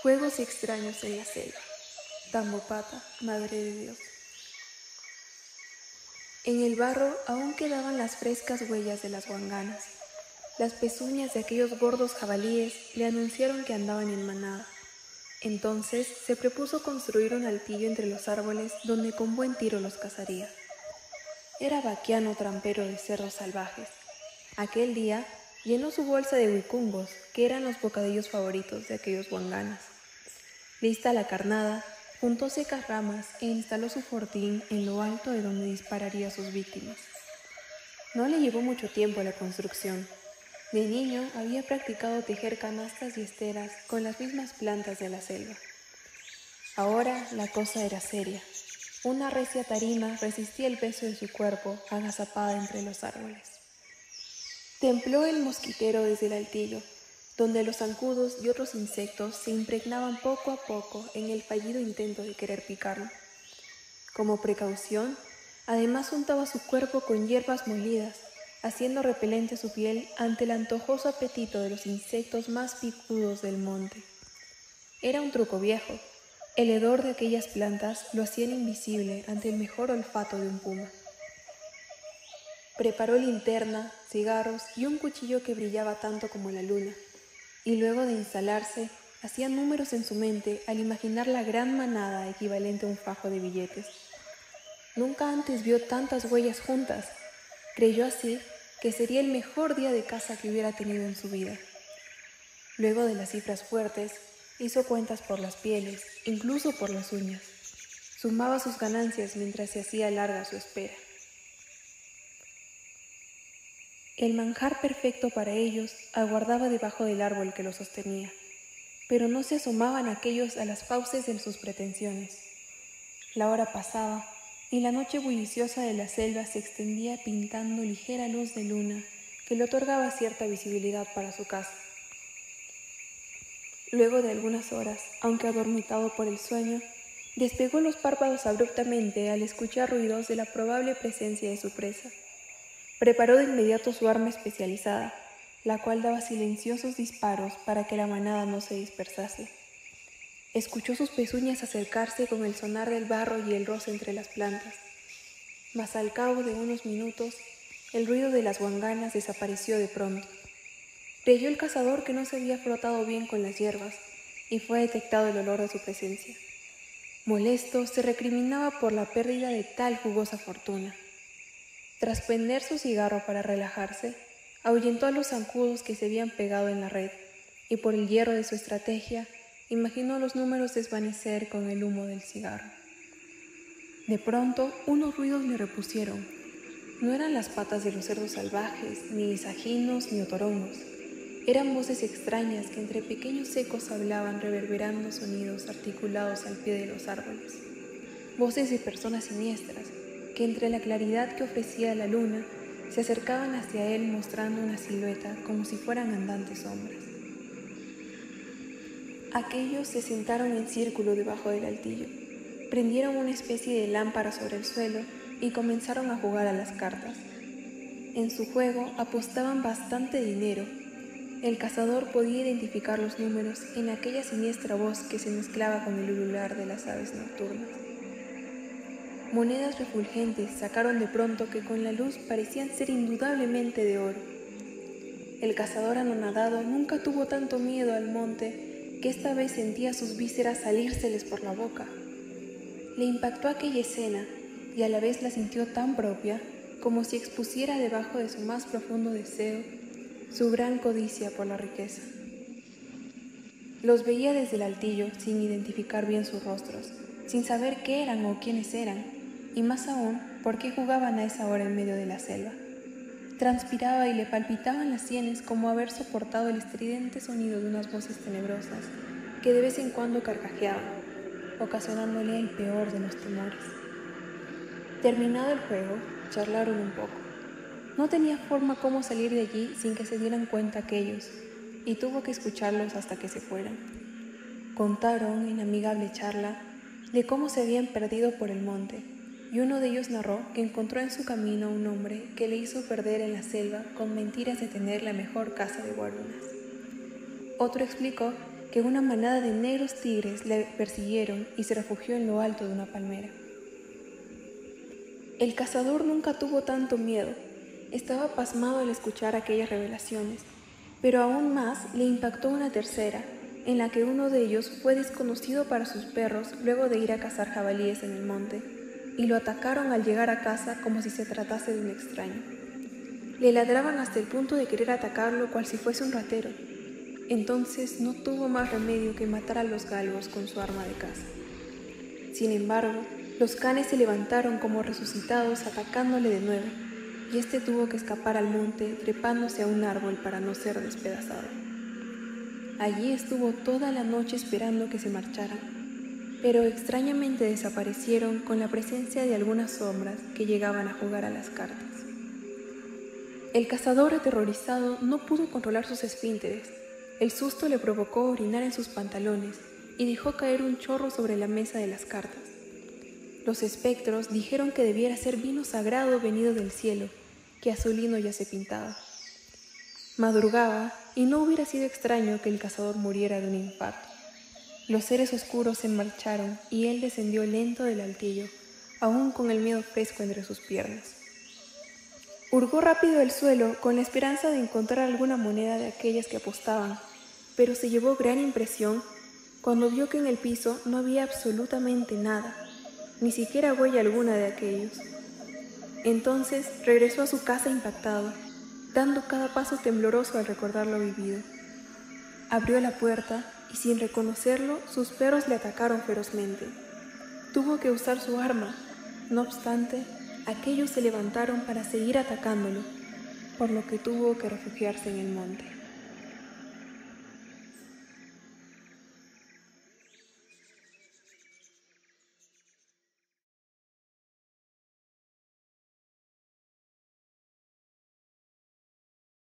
Juegos extraños en la selva. Tambopata, Madre de Dios. En el barro aún quedaban las frescas huellas de las guanganas. Las pezuñas de aquellos gordos jabalíes le anunciaron que andaban en manada. Entonces se propuso construir un altillo entre los árboles donde con buen tiro los cazaría. Era vaquiano trampero de cerdos salvajes. Aquel día llenó su bolsa de huicungos, que eran los bocadillos favoritos de aquellos guanganas. Lista la carnada, juntó secas ramas e instaló su fortín en lo alto de donde dispararía a sus víctimas. No le llevó mucho tiempo la construcción. De niño había practicado tejer canastas y esteras con las mismas plantas de la selva. Ahora la cosa era seria. Una recia tarima resistía el peso de su cuerpo agazapada entre los árboles. Templó el mosquitero desde el altillo, donde los zancudos y otros insectos se impregnaban poco a poco en el fallido intento de querer picarlo. Como precaución, además untaba su cuerpo con hierbas molidas, haciendo repelente su piel ante el antojoso apetito de los insectos más picudos del monte. Era un truco viejo. El hedor de aquellas plantas lo hacían invisible ante el mejor olfato de un puma. Preparó linterna, cigarros y un cuchillo que brillaba tanto como la luna, y luego de instalarse, hacía números en su mente al imaginar la gran manada equivalente a un fajo de billetes. Nunca antes vio tantas huellas juntas. Creyó así que sería el mejor día de caza que hubiera tenido en su vida. Luego de las cifras fuertes, hizo cuentas por las pieles, incluso por las uñas. Sumaba sus ganancias mientras se hacía larga su espera. El manjar perfecto para ellos aguardaba debajo del árbol que lo sostenía, pero no se asomaban aquellos a las fauces de sus pretensiones. La hora pasaba y la noche bulliciosa de la selva se extendía pintando ligera luz de luna que le otorgaba cierta visibilidad para su casa. Luego de algunas horas, aunque adormitado por el sueño, despegó los párpados abruptamente al escuchar ruidos de la probable presencia de su presa. Preparó de inmediato su arma especializada, la cual daba silenciosos disparos para que la manada no se dispersase. Escuchó sus pezuñas acercarse con el sonar del barro y el roce entre las plantas, mas al cabo de unos minutos el ruido de las guanganas desapareció de pronto. Creyó el cazador que no se había frotado bien con las hierbas y fue detectado el olor de su presencia. Molesto, se recriminaba por la pérdida de tal jugosa fortuna. Tras prender su cigarro para relajarse, ahuyentó a los zancudos que se habían pegado en la red y por el hierro de su estrategia imaginó los números desvanecer con el humo del cigarro. De pronto, unos ruidos le repusieron. No eran las patas de los cerdos salvajes, ni sajinos ni otorongos. Eran voces extrañas que entre pequeños ecos hablaban reverberando sonidos articulados al pie de los árboles. Voces de personas siniestras que entre la claridad que ofrecía la luna se acercaban hacia él mostrando una silueta como si fueran andantes sombras. Aquellos se sentaron en círculo debajo del altillo, prendieron una especie de lámpara sobre el suelo y comenzaron a jugar a las cartas. En su juego apostaban bastante dinero. El cazador podía identificar los números en aquella siniestra voz que se mezclaba con el ulular de las aves nocturnas. Monedas refulgentes sacaron de pronto que con la luz parecían ser indudablemente de oro. El cazador anonadado nunca tuvo tanto miedo al monte que esta vez sentía sus vísceras salírseles por la boca. Le impactó aquella escena y a la vez la sintió tan propia como si expusiera debajo de su más profundo deseo su gran codicia por la riqueza. Los veía desde el altillo sin identificar bien sus rostros, sin saber qué eran o quiénes eran, y más aún por qué jugaban a esa hora en medio de la selva. Transpiraba y le palpitaban las sienes como haber soportado el estridente sonido de unas voces tenebrosas que de vez en cuando carcajeaban, ocasionándole el peor de los temores. Terminado el juego, charlaron un poco. No tenía forma cómo salir de allí sin que se dieran cuenta aquellos, y tuvo que escucharlos hasta que se fueran. Contaron, en amigable charla, de cómo se habían perdido por el monte, y uno de ellos narró que encontró en su camino a un hombre que le hizo perder en la selva con mentiras de tener la mejor caza de guarunas. Otro explicó que una manada de negros tigres le persiguieron y se refugió en lo alto de una palmera. El cazador nunca tuvo tanto miedo. Estaba pasmado al escuchar aquellas revelaciones, pero aún más le impactó una tercera, en la que uno de ellos fue desconocido para sus perros luego de ir a cazar jabalíes en el monte, y lo atacaron al llegar a casa como si se tratase de un extraño. Le ladraban hasta el punto de querer atacarlo cual si fuese un ratero. Entonces no tuvo más remedio que matar a los galgos con su arma de caza. Sin embargo, los canes se levantaron como resucitados atacándole de nuevo, y este tuvo que escapar al monte trepándose a un árbol para no ser despedazado. Allí estuvo toda la noche esperando que se marcharan, pero extrañamente desaparecieron con la presencia de algunas sombras que llegaban a jugar a las cartas. El cazador, aterrorizado, no pudo controlar sus esfínteres. El susto le provocó orinar en sus pantalones y dejó caer un chorro sobre la mesa de las cartas. Los espectros dijeron que debiera ser vino sagrado venido del cielo, que azulino ya se pintaba. Madrugaba y no hubiera sido extraño que el cazador muriera de un infarto. Los seres oscuros se marcharon y él descendió lento del altillo, aún con el miedo fresco entre sus piernas. Hurgó rápido el suelo con la esperanza de encontrar alguna moneda de aquellas que apostaban, pero se llevó gran impresión cuando vio que en el piso no había absolutamente nada, ni siquiera huella alguna de aquellos. Entonces regresó a su casa impactado, dando cada paso tembloroso al recordar lo vivido. Abrió la puerta y sin reconocerlo, sus perros le atacaron ferozmente. Tuvo que usar su arma. No obstante, aquellos se levantaron para seguir atacándolo, por lo que tuvo que refugiarse en el monte.